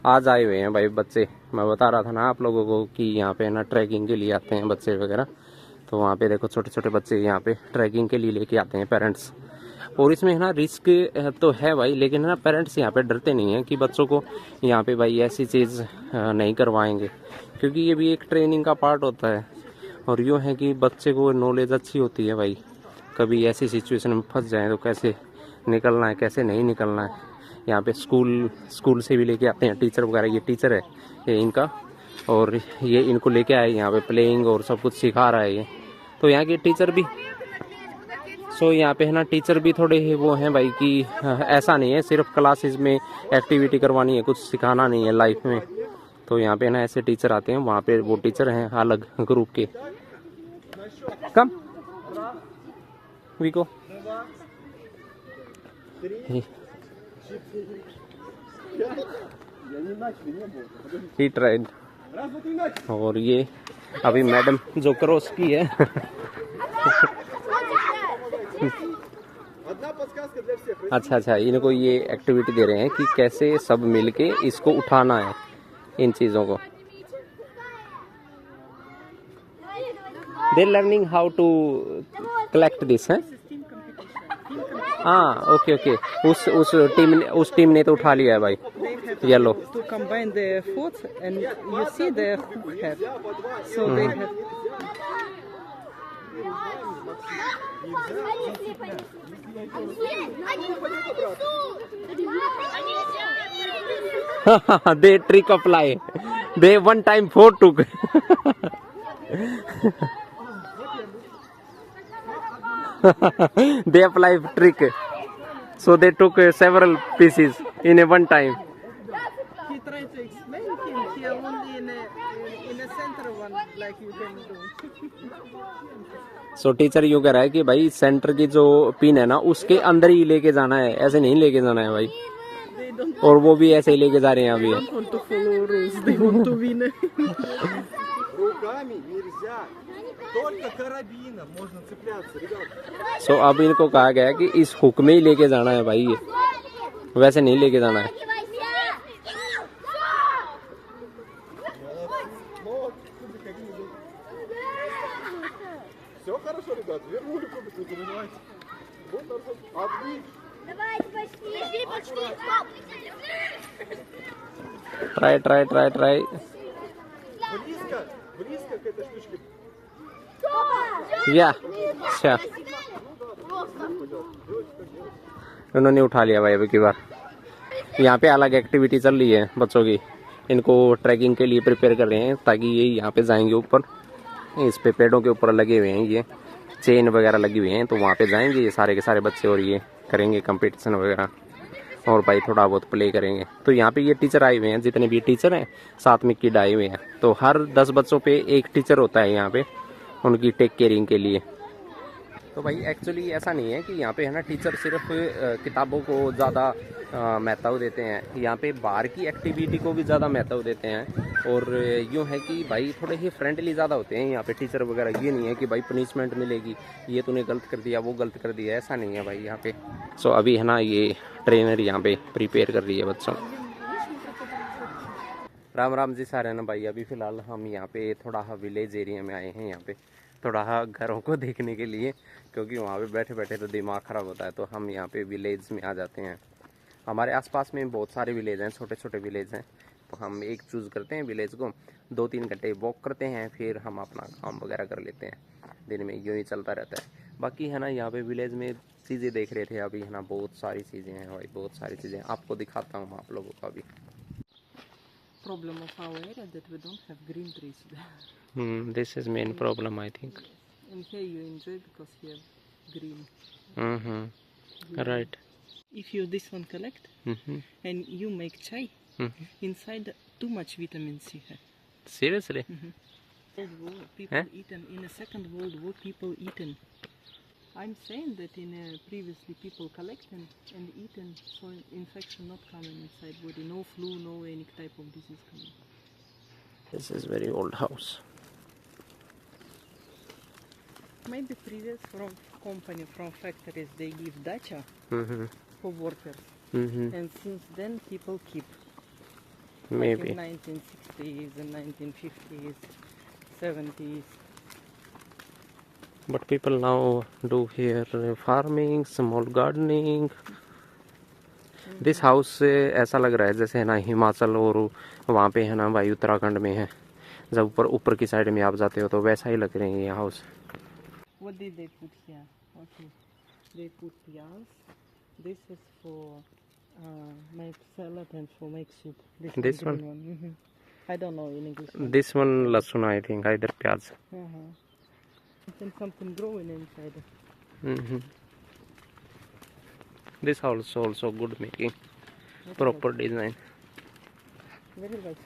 आज आए हुए हैं भाई बच्चे। मैं बता रहा था ना आप लोगों को कि यहाँ पे ना ट्रैकिंग के लिए आते हैं बच्चे वगैरह। तो वहाँ पे देखो छोटे छोटे बच्चे यहाँ पे ट्रैकिंग के लिए लेके आते हैं पेरेंट्स। और इसमें है ना रिस्क तो है भाई, लेकिन है ना पेरेंट्स यहाँ पे डरते नहीं हैं कि बच्चों को यहाँ पे भाई ऐसी चीज़ नहीं करवाएंगे, क्योंकि ये भी एक ट्रेनिंग का पार्ट होता है। और यूँ है कि बच्चे को नॉलेज अच्छी होती है भाई, कभी ऐसी सिचुएशन में फंस जाए तो कैसे निकलना है कैसे नहीं निकलना है। यहाँ पे स्कूल से भी लेके आते हैं टीचर वगैरह। ये टीचर है ये इनका, और ये इनको लेके आए यहाँ पे प्लेइंग और सब कुछ सिखा रहा है ये। तो यहाँ के टीचर भी यहाँ पे है ना टीचर भी थोड़े ही वो हैं भाई कि ऐसा नहीं है सिर्फ क्लासेस में एक्टिविटी करवानी है, कुछ सिखाना नहीं है लाइफ में। तो यहाँ पे ना ऐसे टीचर आते हैं, वहाँ पे वो टीचर हैं अलग ग्रुप के। कम वीको ही ट्राइड। और ये अभी मैडम जो क्रॉस की है अच्छा अच्छा, इनको ये एक्टिविटी दे रहे हैं कि कैसे सब मिलके इसको उठाना है इन चीज़ों को। They learning how to collect this है। हाँ ओके ओके, उस टीम ने तो उठा लिया है भाई yellow. To combine the efforts and you see the hook have. So they have. They trick apply. They one time 4 took. They apply trick. So they took several pieces in a one time. He tried to explain him. He only in a center one like you can do. So teacher यूँ कह रहा है कि भाई centre की जो pin है ना उसके अंदर ही लेके जाना है, ऐसे नहीं लेके जाना है भाई। और वो भी ऐसे ही लेके जा रहे हैं अभी। Want to follow rules. They want to win. Руками нельзя. Только карабином можно цепляться, ребята. सो अब इनको कहा गया है कि इस हुक में ही लेके जाना है भाई, ये वैसे नहीं लेके जाना है। Все хорошо, ребят. Вернули кубик, не переживайте. Вот хорошо. Отлично. Давайте пошли. Пошли, стоп. ट्राई। Близко к этой штучке. या अच्छा, उन्होंने उठा लिया भाई अभी की बार। यहाँ पे अलग एक्टिविटी चल रही है बच्चों की, इनको ट्रैकिंग के लिए प्रिपेयर कर रहे हैं ताकि ये यहाँ पे जाएंगे ऊपर। इस पे पेड़ों के ऊपर लगे हुए हैं, ये चेन वगैरह लगी हुई हैं, तो वहाँ पे जाएंगे ये सारे के सारे बच्चे और ये करेंगे कंपटीशन वगैरह और भाई थोड़ा बहुत प्ले करेंगे। तो यहाँ पे ये टीचर आए हुए हैं, जितने भी टीचर हैं साथ में किड आए हुए हैं। तो हर 10 बच्चों पे एक टीचर होता है यहाँ पे उनकी टेक केयरिंग के लिए। तो भाई एक्चुअली ऐसा नहीं है कि यहाँ पे है ना टीचर सिर्फ किताबों को ज़्यादा महत्व देते हैं, यहाँ पे बाहर की एक्टिविटी को भी ज़्यादा महत्व देते हैं। और यूँ है कि भाई थोड़े ही फ्रेंडली ज़्यादा होते हैं यहाँ पे टीचर वगैरह। ये नहीं है कि भाई पनिशमेंट मिलेगी, ये तूने गलत कर दिया वो गलत कर दिया, ऐसा नहीं है भाई यहाँ पे। सो अभी है ना ये ट्रेनर यहाँ पे प्रिपेयर कर रही है बच्चों। राम राम जी सारे ना भाई। अभी फ़िलहाल हम यहाँ पे थोड़ा विलेज एरिया में आए हैं, यहाँ पे थोड़ा घरों को देखने के लिए, क्योंकि वहाँ पे बैठे बैठे तो दिमाग ख़राब होता है। तो हम यहाँ पे विलेज में आ जाते हैं। हमारे आसपास में बहुत सारे विलेज हैं, छोटे छोटे विलेज हैं। तो हम एक चूज़ करते हैं विलेज को, 2-3 घंटे वॉक करते हैं, फिर हम अपना काम वगैरह कर लेते हैं। दिन में यूँ ही चलता रहता है। बाकी है ना यहाँ पे विलेज में चीज़ें देख रहे थे अभी, है ना बहुत सारी चीज़ें हैं भाई, बहुत सारी चीज़ें। आपको दिखाता हूँ आप लोगों को अभी। Problem of our area that we don't have green trees. This is main problem I think. And here you enjoy because you have green. Right. If you this one collect and you make chai, inside too much vitamin C have. Seriously? World War, people eaten in a Second World War. People eaten. I'm saying that in previously people collected and eaten, so infection not coming inside body, no flu, no any type of disease coming. This is very old house. Maybe previous from company, from factories, they give dacha for workers, and since then people keep. Maybe. in 1960s and 1950s, 70s. But people now do here farming, small gardening. This house से ऐसा लग रहा है जैसे है ना हिमाचल और वहाँ पे है ना भाई उत्तराखंड में है, जब ऊपर ऊपर की साइड में आप जाते हो तो वैसा ही लग रहे हैं ये house. What did they put here? Okay, they put pias. This is for make salad and for make soup. This green one. I don't know in English. This one लहसुन I think, either प्याज. Something growing inside. This house also good making, proper design. Very well.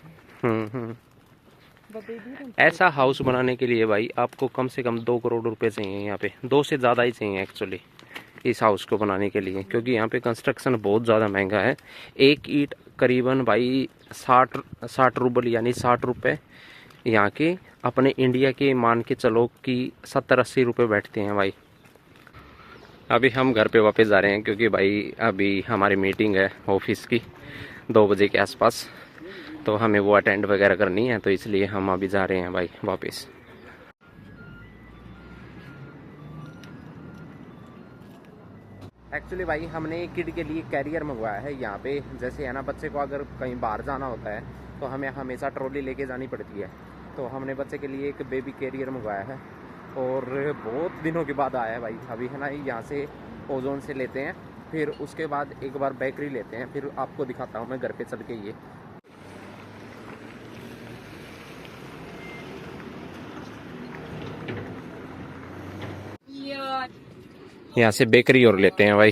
But they didn't. ऐसा house बनाने के लिए भाई आपको कम से कम 2 करोड़ रुपए चाहिए, यहाँ पे 2 से ज़्यादा ही चाहिए एक्चुअली इस हाउस को बनाने के लिए, क्योंकि यहाँ पे कंस्ट्रक्शन बहुत ज़्यादा महंगा है. एक ईंट करीबन भाई 60 रूबल यानी 60 रुपये यहाँ के अपने इंडिया के मान के चलो कि 70-80 रुपये बैठते हैं भाई. अभी हम घर पे वापस जा रहे हैं क्योंकि भाई अभी हमारी मीटिंग है ऑफिस की 2 बजे के आसपास, तो हमें वो अटेंड वगैरह करनी है, तो इसलिए हम अभी जा रहे हैं भाई वापस. एक्चुअली भाई हमने एक किड के लिए कैरियर मंगवाया है यहाँ पे. जैसे है ना बच्चे को अगर कहीं बाहर जाना होता है तो हमें हमेशा ट्रॉली लेके जानी पड़ती है, तो हमने बच्चे के लिए एक बेबी कैरियर मंगवाया है और बहुत दिनों के बाद आया है भाई. अभी है ना यहाँ से ओजोन से लेते हैं, फिर उसके बाद एक बार बेकरी लेते हैं, फिर आपको दिखाता हूँ मैं घर पे चल के. ये यहाँ से बेकरी और लेते हैं भाई.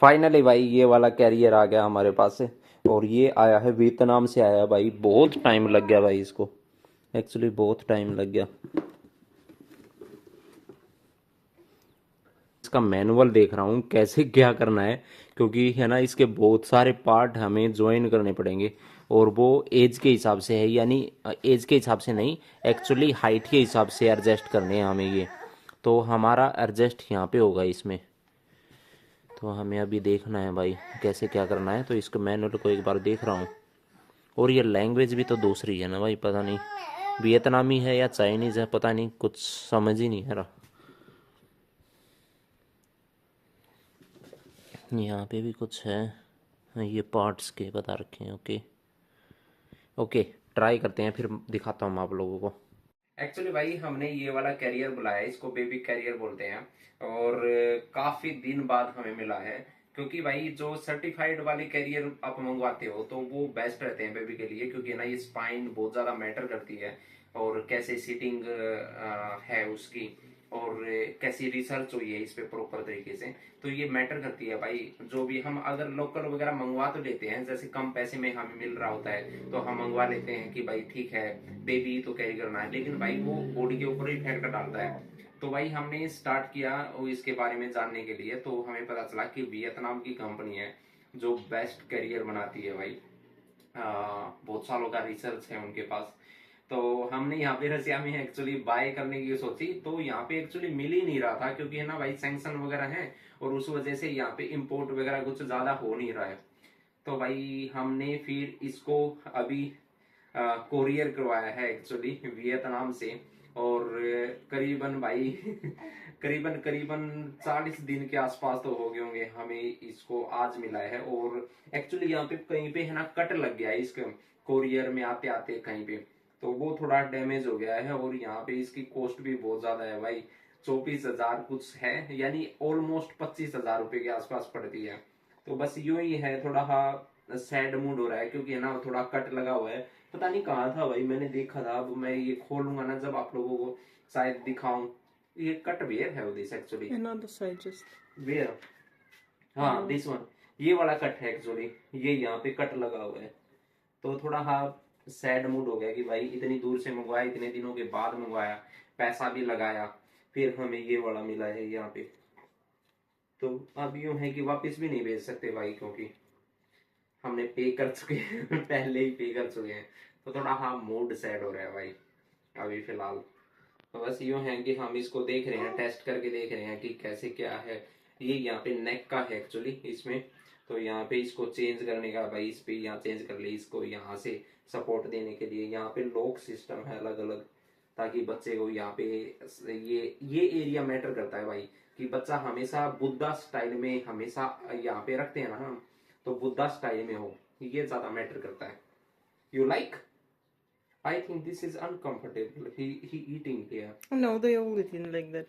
फाइनली भाई ये वाला कैरियर आ गया हमारे पास से, और ये आया है वियतनाम से आया भाई. बहुत टाइम लग गया भाई इसको, एक्चुअली बहुत टाइम लग गया. इसका मैनुअल देख रहा हूँ कैसे क्या करना है, क्योंकि है ना इसके बहुत सारे पार्ट हमें ज्वाइन करने पड़ेंगे, और वो एज के हिसाब से है, यानी एज के हिसाब से नहीं, एक्चुअली हाइट के हिसाब से एडजस्ट करने हैं हमें ये. तो हमारा एडजस्ट यहाँ पे होगा इसमें, तो हमें अभी देखना है भाई कैसे क्या करना है. तो इसको मैनुअल को एक बार देख रहा हूँ. और ये लैंग्वेज भी तो दूसरी है ना भाई, पता नहीं वियतनामी है या चाइनीज़ है, पता नहीं, कुछ समझ ही नहीं है रहा. यहाँ पे भी कुछ है, ये पार्ट्स के बता रखे हैं. ओके ट्राई करते हैं, फिर दिखाता हूँ आप लोगों को. एक्चुअली भाई हमने ये वाला कैरियर बुलाया है, इसको बेबी कैरियर बोलते हैं, और काफी दिन बाद हमें मिला है, क्योंकि भाई जो सर्टिफाइड वाले कैरियर आप मंगवाते हो तो वो बेस्ट रहते हैं बेबी के लिए, क्योंकि ना ये स्पाइन बहुत ज्यादा मैटर करती है, और कैसे सीटिंग है उसकी, और कैसी रिसर्च हुई है इस पे प्रॉपर तरीके से, तो ये मैटर करती है भाई. जो भी हम अगर लोकल वगैरह मंगवा तो लेते हैं, जैसे कम पैसे में हमें मिल रहा होता है तो हम मंगवा लेते हैं कि भाई ठीक है बेबी तो कैरी करना है, लेकिन भाई वो बॉडी के ऊपर इफेक्ट डालता है. तो भाई हमने स्टार्ट किया इसके बारे में जानने के लिए, तो हमें पता चला कि वियतनाम की कंपनी है जो बेस्ट कैरियर बनाती है भाई. बहुत सालों का रिसर्च है उनके पास. तो हमने यहाँ पे रसिया में एक्चुअली बाय करने की सोची, तो यहाँ पे एक्चुअली मिल ही नहीं रहा था, क्योंकि है ना भाई सैंक्शन वगैरह है, और उस वजह से यहाँ पे इंपोर्ट वगैरह कुछ ज्यादा हो नहीं रहा है. तो भाई हमने फिर इसको अभी कोरियर करवाया है एक्चुअली वियतनाम से, और करीबन भाई करीबन 40 दिन के आसपास तो हो गए होंगे हमें इसको आज मिला है. और एक्चुअली यहाँ पे कहीं पे है ना कट लग गया है इसके कोरियर में आते आते कहीं पे, तो वो थोड़ा डैमेज हो गया है, और यहाँ पे इसकी कॉस्ट भी बहुत ज्यादा है भाई. 24,000 कुछ है, यानी ऑलमोस्ट 25,000 रुपए के आसपास पड़ती है. तो बस यूं ही है, थोड़ा सैड मूड हो रहा है, क्योंकि है ना थोड़ा कट लगा हुआ है. पता नहीं कहाँ था भाई, मैंने देखा था, अब मैं ये खोलूंगा ना जब आप लोगों को शायद दिखाऊं. ये कट वेयर है this actually, Another side just. Where, हाँ दिस वन, ये वाला कट है एक्चुअली, ये यहाँ पे कट लगा हुआ है. तो थोड़ा हाँ सैड मूड हो गया कि भाई इतनी दूर से मंगवाया, इतने दिनों के बाद मंगवाया, पैसा भी लगाया, फिर हमें ये वाला मिला है यहाँ पे. तो अब यूं है कि वापस भी नहीं भेज सकते भाई, क्योंकि हमने पे कर चुके हैं पहले ही पे कर चुके हैं। तो थोड़ा हाँ मूड सैड हो रहा है भाई अभी फिलहाल। तो बस यूं है कि हम इसको देख रहे हैं, टेस्ट करके देख रहे हैं कि कैसे क्या है। ये यहाँ पे नेक का है एक्चुअली इसमें, तो यहाँ पे इसको चेंज करने का भाई, इस पे यहाँ चेंज कर ले इसको, यहाँ से सपोर्ट देने के लिए यहाँ पे लॉक सिस्टम है अलग अलग, ताकि बच्चे को यहाँ पे ये एरिया मैटर करता है भाई, कि बच्चा हमेशा बुद्धा स्टाइल में हमेशा यहाँ पे रखते हैं ना हम, तो बुद्धा स्टाइल में हो, ये ज्यादा मैटर करता है। You like? I think this is uncomfortable, he eating here. No, they all eating like that.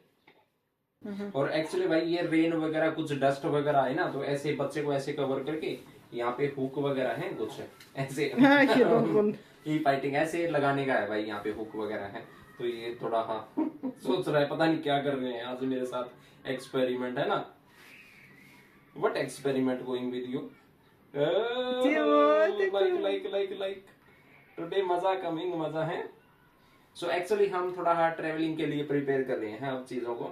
और एक्चुअली भाई ये रेन वगैरह कुछ डस्ट वगैरह है ना, तो ऐसे बच्चे को ऐसे कवर करके यहाँ पे हुक वगैरह है कुछ ऐसे You don't want. E fighting ऐसे लगाने का है भाई, यहाँ पे हुक वगैरह है। तो ये थोड़ा हाँ सोच रहा है पता नहीं क्या कर रहे हैं आज मेरे साथ, एक्सपेरिमेंट है ना। What experiment going with you? Like today मजा कमिंग, मजा है। सो एक्चुअली हम थोड़ा हाँ ट्रेवलिंग के लिए प्रिपेयर कर रहे हैं अब चीजों को,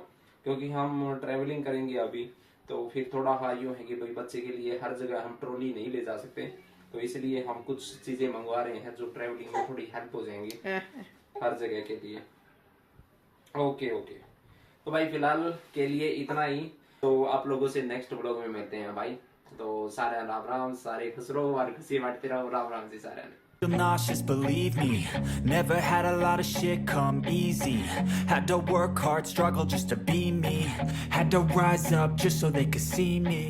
क्योंकि हम ट्रेवलिंग करेंगे अभी, तो फिर थोड़ा हाँ यूं है कि भाई बच्चे के लिए हर जगह हम ट्रॉली नहीं ले जा सकते, तो इसलिए हम कुछ चीजें मंगवा रहे हैं जो ट्रेवलिंग में थोड़ी हेल्प हो जाएंगी हर जगह के लिए। ओके ओके, तो भाई फिलहाल के लिए इतना ही, तो आप लोगों से नेक्स्ट ब्लॉग में मिलते हैं भाई। तो सारे राम राम, सारे खुश रहो और खुशी बांटते रहो, राम राम जी सारे। Feel nauseous, believe me. Never had a lot of shit come easy. Had to work hard, struggle just to be me. Had to rise up just so they could see me.